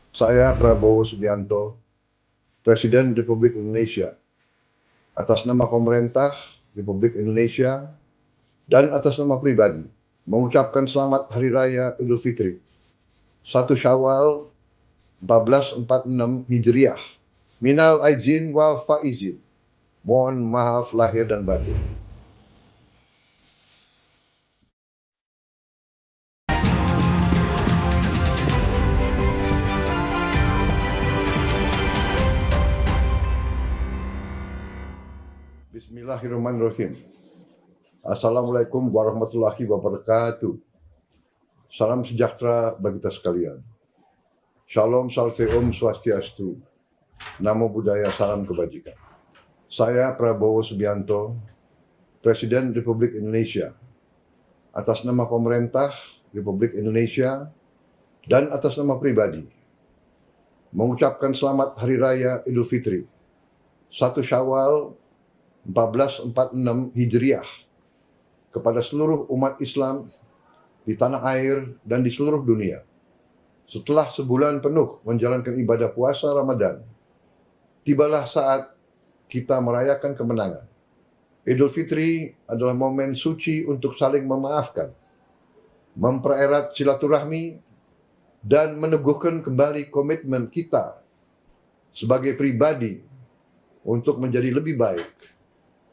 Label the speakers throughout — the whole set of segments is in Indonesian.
Speaker 1: Saya Prabowo Subianto, Presiden Republik Indonesia, atas nama pemerintah Republik Indonesia dan atas nama pribadi, mengucapkan selamat Hari Raya Idul Fitri 1 Syawal 1446 Hijriah. Minal aizin wal faizin. Mohon maaf lahir dan batin. Bismillahirrahmanirrahim. Assalamualaikum warahmatullahi wabarakatuh. Salam sejahtera bagi kita sekalian. Shalom, salve om, swastiastu. Namo Buddhaya, salam kebajikan. Saya Prabowo Subianto, Presiden Republik Indonesia, atas nama pemerintah Republik Indonesia dan atas nama pribadi, mengucapkan selamat Hari Raya Idul Fitri 1 Syawal 1446 Hijriah kepada seluruh umat Islam di tanah air dan di seluruh dunia. Setelah sebulan penuh menjalankan ibadah puasa Ramadan, tibalah saat kita merayakan kemenangan. Idul Fitri adalah momen suci untuk saling memaafkan, mempererat silaturahmi, dan meneguhkan kembali komitmen kita sebagai pribadi untuk menjadi lebih baik,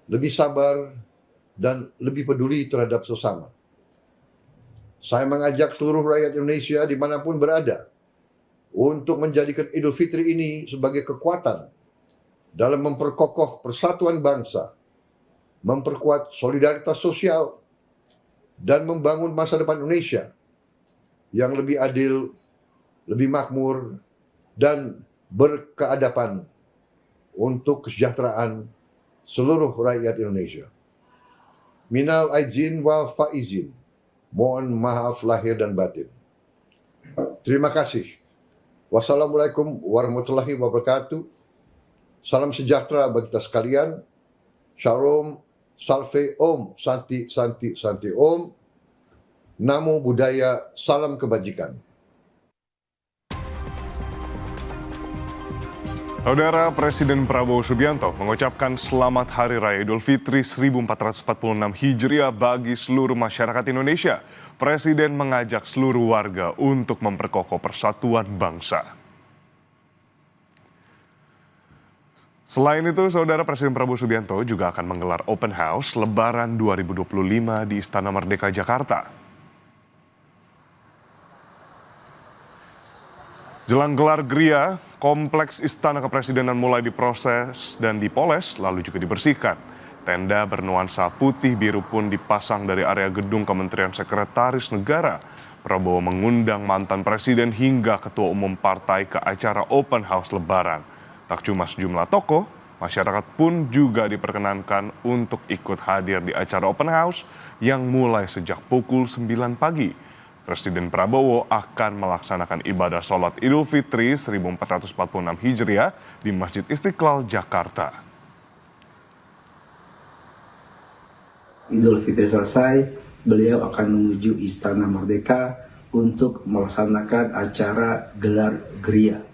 Speaker 1: lebih sabar, dan lebih peduli terhadap sesama. Saya mengajak seluruh rakyat Indonesia dimanapun berada untuk menjadikan Idul Fitri ini sebagai kekuatan dalam memperkokoh persatuan bangsa, memperkuat solidaritas sosial, dan membangun masa depan Indonesia yang lebih adil, lebih makmur, dan berkeadapan untuk kesejahteraan seluruh rakyat Indonesia. Minal aizin wal faizin. Mohon maaf lahir dan batin. Terima kasih. Wassalamualaikum warahmatullahi wabarakatuh. Salam sejahtera bagi kita sekalian. Shalom, salve om, santi, santi, santi om. Namo Buddhaya, salam kebajikan.
Speaker 2: Saudara Presiden Prabowo Subianto mengucapkan selamat Hari Raya Idul Fitri 1446 Hijriah bagi seluruh masyarakat Indonesia. Presiden mengajak seluruh warga untuk memperkokoh persatuan bangsa. Selain itu, Saudara Presiden Prabowo Subianto juga akan menggelar Open House Lebaran 2025 di Istana Merdeka, Jakarta. Jelang gelar geria, kompleks Istana Kepresidenan mulai diproses dan dipoles, lalu juga dibersihkan. Tenda bernuansa putih biru pun dipasang dari area gedung Kementerian Sekretaris Negara. Prabowo mengundang mantan presiden hingga ketua umum partai ke acara Open House Lebaran. Tak cuma sejumlah tokoh, masyarakat pun juga diperkenankan untuk ikut hadir di acara Open House yang mulai sejak pukul 9 pagi. Presiden Prabowo akan melaksanakan ibadah sholat Idul Fitri 1446 Hijriah di Masjid Istiqlal, Jakarta.
Speaker 3: Idul Fitri selesai, beliau akan menuju Istana Merdeka untuk melaksanakan acara gelar geria.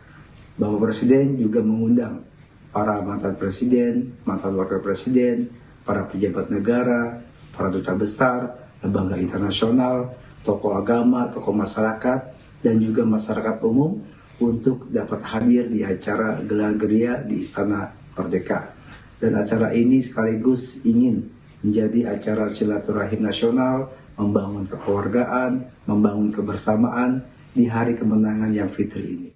Speaker 3: Bapak Presiden juga mengundang para mantan presiden, mantan wakil presiden, para pejabat negara, para duta besar, lembaga internasional, tokoh agama, tokoh masyarakat, dan juga masyarakat umum untuk dapat hadir di acara gelar geria di Istana Merdeka. Dan acara ini sekaligus ingin menjadi acara silaturahim nasional, membangun kekeluargaan, membangun kebersamaan di hari kemenangan yang fitri ini.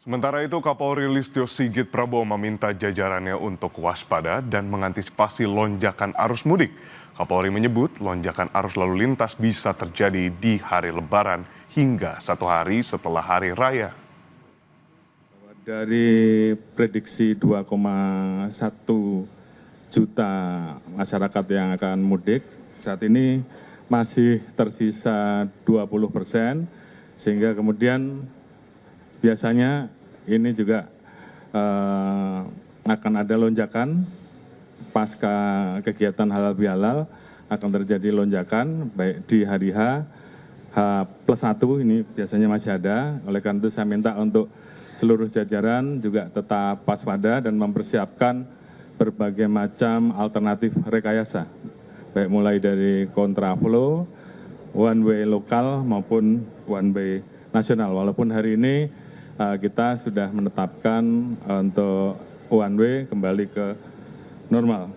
Speaker 2: Sementara itu, Kapolri Listio Sigit Prabowo meminta jajarannya untuk waspada dan mengantisipasi lonjakan arus mudik. Kapolri menyebut lonjakan arus lalu lintas bisa terjadi di hari Lebaran hingga 1 hari setelah Hari Raya.
Speaker 4: Dari prediksi 2,1 juta masyarakat yang akan mudik, saat ini masih tersisa 20%, sehingga kemudian biasanya ini juga akan ada lonjakan pasca kegiatan halal bihalal, akan terjadi lonjakan baik di hari H H+1 ini biasanya masih ada. Oleh karena itu saya minta untuk seluruh jajaran juga tetap waspada dan mempersiapkan berbagai macam alternatif rekayasa, baik mulai dari kontraflow, one way lokal maupun one way nasional. Walaupun hari ini kita sudah menetapkan untuk one way kembali ke normal.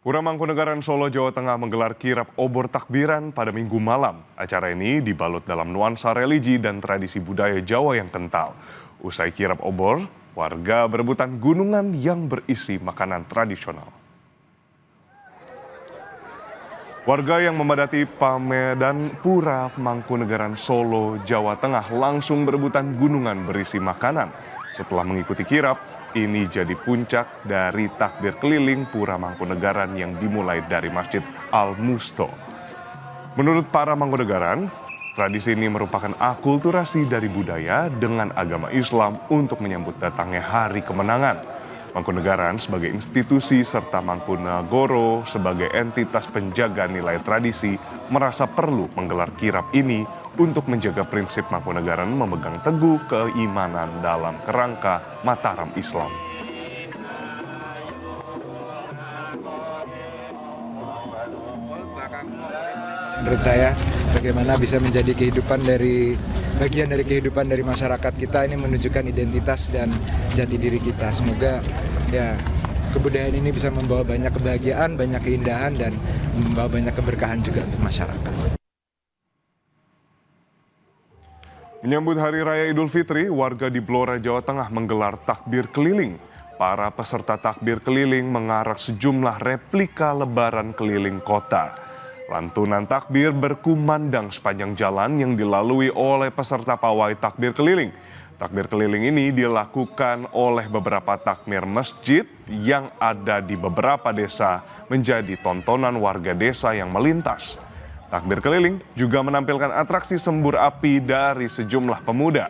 Speaker 2: Pura Mangkunegaran Solo, Jawa Tengah menggelar kirap obor takbiran pada Minggu malam. Acara ini dibalut dalam nuansa religi dan tradisi budaya Jawa yang kental. Usai kirap obor, warga berebutan gunungan yang berisi makanan tradisional. Warga yang memadati Pamedan Pura Mangkunegaran Solo, Jawa Tengah langsung berebutan gunungan berisi makanan. Setelah mengikuti kirap, ini jadi puncak dari takbir keliling Pura Mangkunegaran yang dimulai dari Masjid Al-Musto. Menurut para Mangkunegaran, tradisi ini merupakan akulturasi dari budaya dengan agama Islam untuk menyambut datangnya Hari Kemenangan. Mangkunegaran sebagai institusi serta Mangkunagoro sebagai entitas penjaga nilai tradisi merasa perlu menggelar kirap ini untuk menjaga prinsip Mangkunegaran memegang teguh keimanan dalam kerangka Mataram Islam.
Speaker 5: Menurut saya bagaimana bisa menjadi bagian dari kehidupan dari masyarakat kita ini menunjukkan identitas dan jati diri kita. Semoga ya kebudayaan ini bisa membawa banyak kebahagiaan, banyak keindahan dan membawa banyak keberkahan juga untuk masyarakat.
Speaker 2: Menyambut Hari Raya Idul Fitri, warga di Blora, Jawa Tengah menggelar takbir keliling. Para peserta takbir keliling mengarak sejumlah replika lebaran keliling kota. Lantunan takbir berkumandang sepanjang jalan yang dilalui oleh peserta pawai takbir keliling. Takbir keliling ini dilakukan oleh beberapa takmir masjid yang ada di beberapa desa menjadi tontonan warga desa yang melintas. Takbir keliling juga menampilkan atraksi sembur api dari sejumlah pemuda.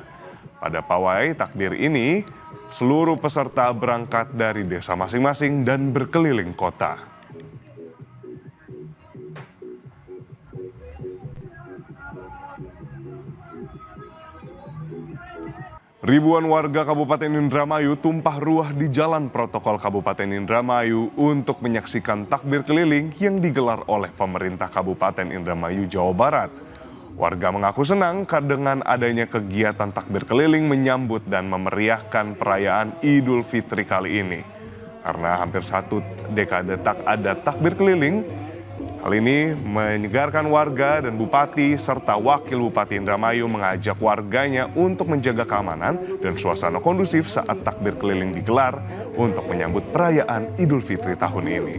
Speaker 2: Pada pawai takbir ini, seluruh peserta berangkat dari desa masing-masing dan berkeliling kota. Ribuan warga Kabupaten Indramayu tumpah ruah di jalan protokol Kabupaten Indramayu untuk menyaksikan takbir keliling yang digelar oleh pemerintah Kabupaten Indramayu, Jawa Barat. Warga mengaku senang dengan adanya kegiatan takbir keliling menyambut dan memeriahkan perayaan Idul Fitri kali ini. Karena hampir 1 dekade tak ada takbir keliling, hal ini menyegarkan warga dan Bupati serta Wakil Bupati Indramayu mengajak warganya untuk menjaga keamanan dan suasana kondusif saat takbir keliling digelar untuk menyambut perayaan Idul Fitri tahun ini.